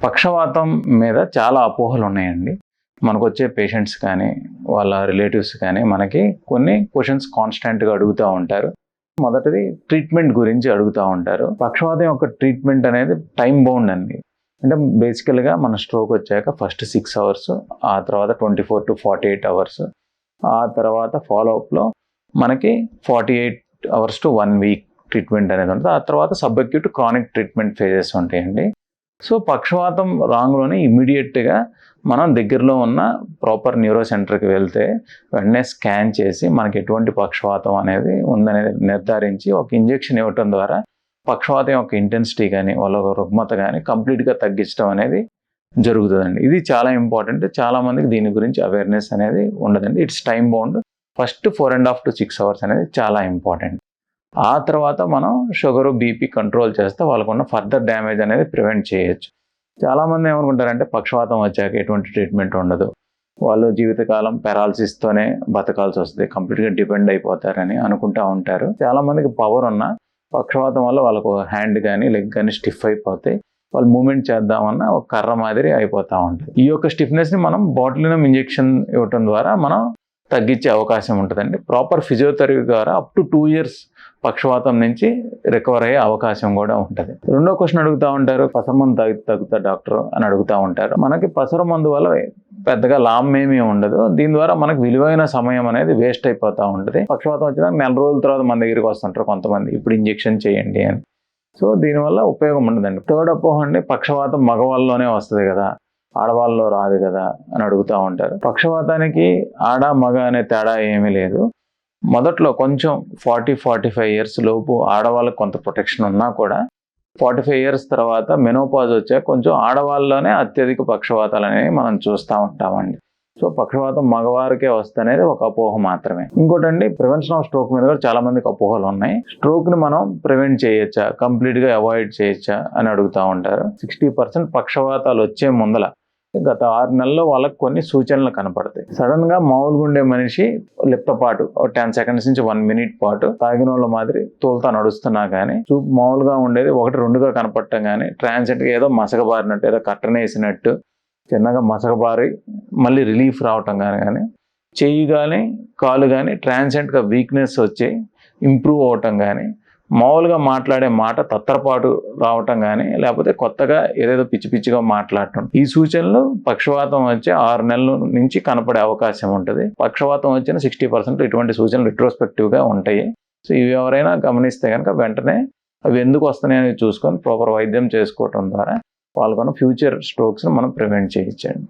పక్షవాతం మీద చాలా అపోహలు ఉన్నాయండి. మనకొచ్చే పేషెంట్స్ కానీ, వాళ్ళ రిలేటివ్స్ కానీ మనకి కొన్ని క్వెషన్స్ కాన్స్టెంట్‌గా అడుగుతా ఉంటారు. మొదటిది ట్రీట్మెంట్ గురించి అడుగుతా ఉంటారు. పక్షవాతం యొక్క ట్రీట్మెంట్ అనేది టైమ్ బౌండ్ అండి. అంటే బేసికల్‌గా మన స్ట్రోక్ వచ్చాక ఫస్ట్ 6 అవర్స్, ఆ తర్వాత 24-48 అవర్స్, ఆ తర్వాత ఫాలోఅప్‌లో మనకి 48 అవర్స్ టు 1 వీక్ ట్రీట్మెంట్ అనేది ఉంటుంది. ఆ తర్వాత సబ్‌అక్యూట్, క్రానిక్ ట్రీట్మెంట్ ఫేజెస్ ఉంటాయండి. సో పక్షవాతం రాంగ్‌లోనే ఇమ్మీడియేట్‌గా మనం దగ్గరలో ఉన్న ప్రాపర్ న్యూరో సెంటర్‌కి వెళ్తే వెంటనే స్కాన్ చేసి మనకి ఎటువంటి పక్షవాతం అనేది ఉందనేది నిర్ధారించి ఒక ఇంజెక్షన్ ఇవ్వటం ద్వారా పక్షవాతం యొక్క ఇంటెన్సిటీ కానీ, వాళ్ళ రుగ్మత కానీ కంప్లీట్‌గా తగ్గించడం అనేది జరుగుతుందండి. ఇది చాలా ఇంపార్టెంట్. చాలామందికి దీని గురించి అవేర్‌నెస్ అనేది ఉండదండి. It's time bound. First 4.5-6 hours అనేది చాలా ఇంపార్టెంట్. ఆ తర్వాత మనం షుగరు, బీపీ కంట్రోల్ చేస్తే వాళ్ళకున్న ఫర్దర్ డ్యామేజ్ అనేది ప్రివెంట్ చేయొచ్చు. చాలామంది ఏమనుకుంటారంటే పక్షవాతం వచ్చాక ఎటువంటి ట్రీట్మెంట్ ఉండదు, వాళ్ళు జీవితకాలం పెరాలసిస్తోనే బతకాల్సి వస్తుంది, కంప్లీట్గా డిపెండ్ అయిపోతారని అనుకుంటూ ఉంటారు. చాలామందికి పవర్ ఉన్న పక్షవాతం వల్ల వాళ్ళకు హ్యాండ్ కానీ లెగ్ కానీ స్టిఫ్ అయిపోతే వాళ్ళు మూమెంట్ చేద్దామన్నా ఒక కర్ర మాదిరి అయిపోతూ ఉంటుంది. ఈ యొక్క స్టిఫ్నెస్ని మనం బాటులినం ఇంజెక్షన్ ఇవ్వటం ద్వారా మనం తగ్గించే అవకాశం ఉంటుందండి. ప్రాపర్ ఫిజియోథెరపీ ద్వారా అప్ టు 2 years పక్షవాతం నుంచి రికవర్ అయ్యే అవకాశం కూడా ఉంటుంది. రెండో క్వశ్చన్ అడుగుతూ ఉంటారు, పసర మందు తగ్గుతా డాక్టర్ అని అడుగుతూ ఉంటారు. మనకి పసర మందు వల్ల పెద్దగా లాభం ఏమీ ఉండదు. దీని ద్వారా మనకు విలువైన సమయం అనేది వేస్ట్ అయిపోతూ ఉంటుంది. పక్షవాతం వచ్చినా నెల రోజుల తర్వాత మన దగ్గరికి వస్తుంటారు కొంతమంది, ఇప్పుడు ఇంజెక్షన్ చేయండి అని. సో దీనివల్ల ఉపయోగం ఉండదండి. థర్డ్ అపోహ అండి, పక్షవాతం మగవాళ్ళలోనే వస్తుంది కదా, ఆడవాళ్ళలో రాదు కదా అని అడుగుతూ ఉంటారు. పక్షవాతానికి ఆడ మగ అనే తేడా ఏమీ లేదు. మొదట్లో కొంచెం 40-45 years లోపు ఆడవాళ్ళకి కొంత ప్రొటెక్షన్ ఉన్నా కూడా 45 years తర్వాత మెనోపాజ్ వచ్చాక కొంచెం ఆడవాళ్ళలోనే అత్యధిక పక్షవాతాలు అనేవి మనం చూస్తూ ఉంటామండి. సో పక్షవాతం మగవారికే వస్తనేది ఒక అపోహ మాత్రమే. ఇంకోటండి, ప్రివెన్షన్ ఆఫ్ స్ట్రోక్ మీద కూడా చాలా మందికి అపోహలు ఉన్నాయి. స్ట్రోక్ని మనం ప్రివెంట్ చేయొచ్చా, కంప్లీట్గా అవాయిడ్ చేయొచ్చా అని అడుగుతూ ఉంటారు. 60% పక్షవాతాలు వచ్చే ముందల గత 6 నెలల్లో వాళ్ళకి కొన్ని సూచనలు కనపడతాయి. సడన్గా మామూలుగా ఉండే మనిషి లిప్తపాటు 10 seconds నుంచి 1 minute పాటు తాగిన వాళ్ళ మాదిరి తోలుతా నడుస్తున్నా కానీ చూపు మామూలుగా ఉండేది 1-2గా కనపడటం కానీ, ట్రాన్సియంట్గా ఏదో మసకబారినట్టు, ఏదో కట్టనేసినట్టు చిన్నగా మసకబారి మళ్ళీ రిలీఫ్ రావటం కానీ, చెయ్యి కానీ కాలు కానీ ట్రాన్సియంట్గా వీక్నెస్ వచ్చి ఇంప్రూవ్ అవటం కానీ, మామూలుగా మాట్లాడే మాట తత్తరపాటు రావటం కానీ, లేకపోతే కొత్తగా ఏదేదో పిచ్చి పిచ్చిగా మాట్లాడటం, ఈ సూచనలు పక్షవాతం వచ్చే 6 నెలల నుంచి కనపడే అవకాశం ఉంటుంది. పక్షవాతం వచ్చిన 60% ఇటువంటి సూచనలు రిట్రోస్పెక్టివ్గా ఉంటాయి. సో ఇవి ఎవరైనా గమనిస్తే కనుక వెంటనే అవి ఎందుకు వస్తున్నాయని చూసుకొని ప్రాపర్ వైద్యం చేసుకోవటం ద్వారా వాళ్ళకున్న ఫ్యూచర్ స్ట్రోక్స్ని మనం ప్రివెంట్ చేయొచ్చండి.